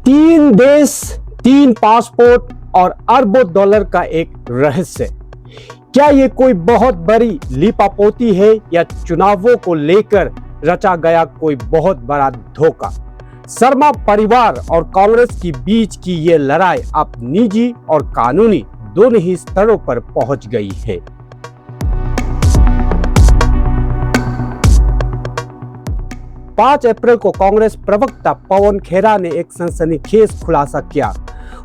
तीन देश, तीन पासपोर्ट और अरबों डॉलर का एक रहस्य। क्या ये कोई बहुत बड़ी लीपापोती है या चुनावों को लेकर रचा गया कोई बहुत बड़ा धोखा? शर्मा परिवार और कांग्रेस के बीच की ये लड़ाई अब निजी और कानूनी दोनों ही स्तरों पर पहुंच गई है। पांच अप्रैल को कांग्रेस प्रवक्ता पवन खेरा ने एक सनसनीखेज खुलासा किया।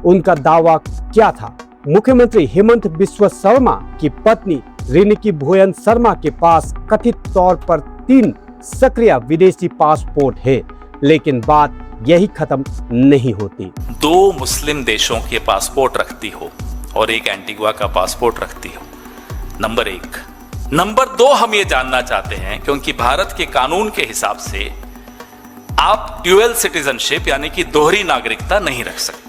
उनका दावा क्या था? मुख्यमंत्री हेमंत बिस्वा शर्मा की पत्नी रिनिकी भुवन शर्मा के पास कथित तौर पर 3 सक्रिय विदेशी पासपोर्ट है, लेकिन बात यही खत्म नहीं होती। 2 मुस्लिम देशों के पासपोर्ट रखती हो और एक एंटीगुआ का पासपोर्ट रखती हो, नंबर 1। नंबर 2, हम ये जानना चाहते हैं क्योंकि भारत के कानून के हिसाब से आप ड्यूअल सिटीजनशिप यानी कि दोहरी नागरिकता नहीं रख सकते।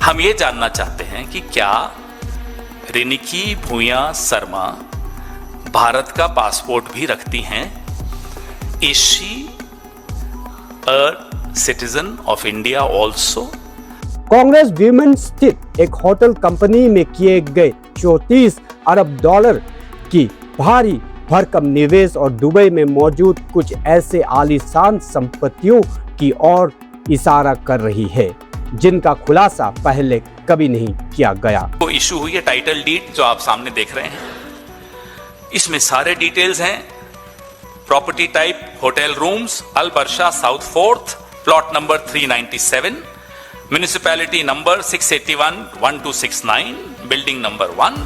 हम ये जानना चाहते हैं कि क्या रिनिकी भुवन शर्मा भारत का पासपोर्ट भी रखती हैं? Is she a citizen of India also? Congress women स्थित एक होटल कंपनी में किए गए 34 अरब डॉलर की भारी भरकम निवेश और दुबई में मौजूद कुछ ऐसे आलीशान संपत्तियों की ओर इशारा कर रही है जिनका खुलासा पहले कभी नहीं किया गया। तो इशू हुई है टाइटल डीड जो आप सामने देख रहे हैं। इसमें सारे डिटेल्स हैं। Property type hotel rooms, Al Barsha south 4th plot number 397, municipality number 681-1269, building number 1।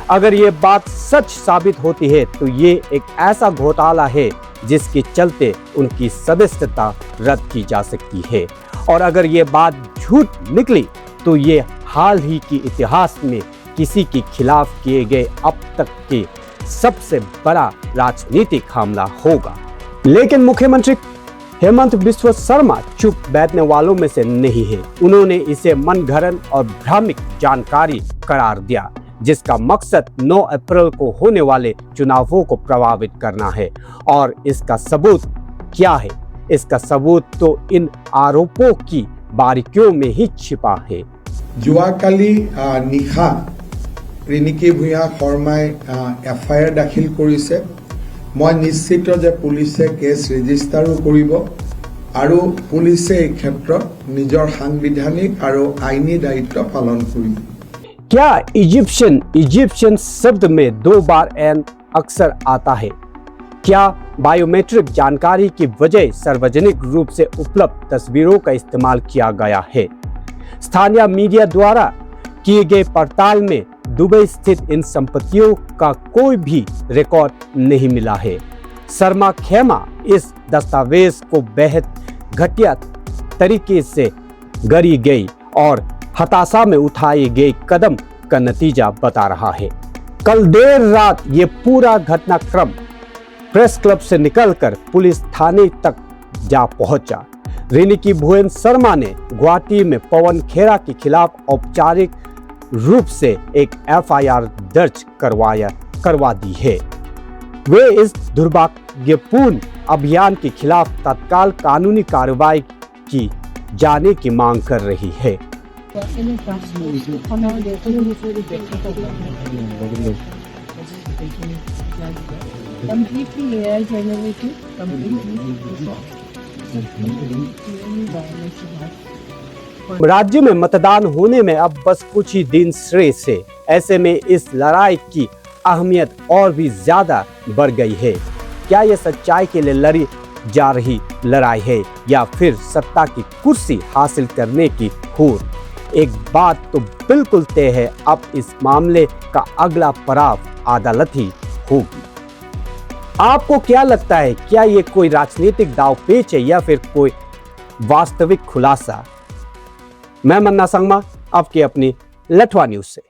अगर ये बात सच साबित होती है तो ये एक ऐसा घोटाला है जिसके चलते उनकी सदस्यता रद्द की जा सकती है, और अगर ये बात झूठ निकली तो ये हाल ही के इतिहास में किसी के खिलाफ किए गए अब तक के सबसे बड़ा राजनीतिक हमला होगा। लेकिन मुख्यमंत्री हेमंत बिस्वा शर्मा चुप बैठने वालों में से नहीं है। उन्होंने इसे मनगढ़ंत और भ्रामक जानकारी करार दिया, जिसका मकसद 9 अप्रैल को होने वाले चुनावों को प्रभावित करना है। और इसका सबूत क्या है? इसका सबूत तो इन आरोपों की बारीकियों में ही छिपा है। जुआकाली निशा रिनिकी भुवन शर्माई FIR दाखिल करिছে। मैं निश्चित जे पुलिसे केस रेजिस्टारो करिब आरो पुलिसे এই ক্ষেত্ৰত নিজৰ সাংবিধানিক আৰু আইনী দায়িত্ব পালন কৰিব। क्या इजिप्शियन शब्द में 2 बार एन अक्सर आता है? क्या बायोमेट्रिक जानकारी की वजह सार्वजनिक रूप से उपलब्ध तस्वीरों का इस्तेमाल किया गया है? स्थानीय मीडिया द्वारा किए गए पड़ताल में दुबई स्थित इन संपत्तियों का कोई भी रिकॉर्ड नहीं मिला है। शर्मा खेमा इस दस्तावेज को बेहद घटिया तरीके से गढ़ी गई और हताशा में उठाए गए कदम का नतीजा बता रहा है। कल देर रात ये पूरा घटनाक्रम प्रेस क्लब से निकलकर पुलिस थाने तक जा पहुंचा। रिनिकी भुवन शर्मा ने गुवाहाटी में पवन खेरा के खिलाफ औपचारिक रूप से एक FIR दर्ज करवा दी है। वे इस दुर्भाग्यपूर्ण अभियान के खिलाफ तत्काल कानूनी कार्रवाई की जाने की मांग कर रही है। राज्य में मतदान होने में अब बस कुछ ही दिन शेष है। ऐसे में इस लड़ाई की अहमियत और भी ज्यादा बढ़ गई है। क्या यह सच्चाई के लिए लड़ी जा रही लड़ाई है या फिर सत्ता की कुर्सी हासिल करने की होड़? एक बात तो बिल्कुल तय है, अब इस मामले का अगला पड़ाव अदालत ही होगी। आपको क्या लगता है? क्या ये कोई राजनीतिक दांवपेच है या फिर कोई वास्तविक खुलासा? मैं मन्ना संगमा, आपकी अपनी लठवा न्यूज से।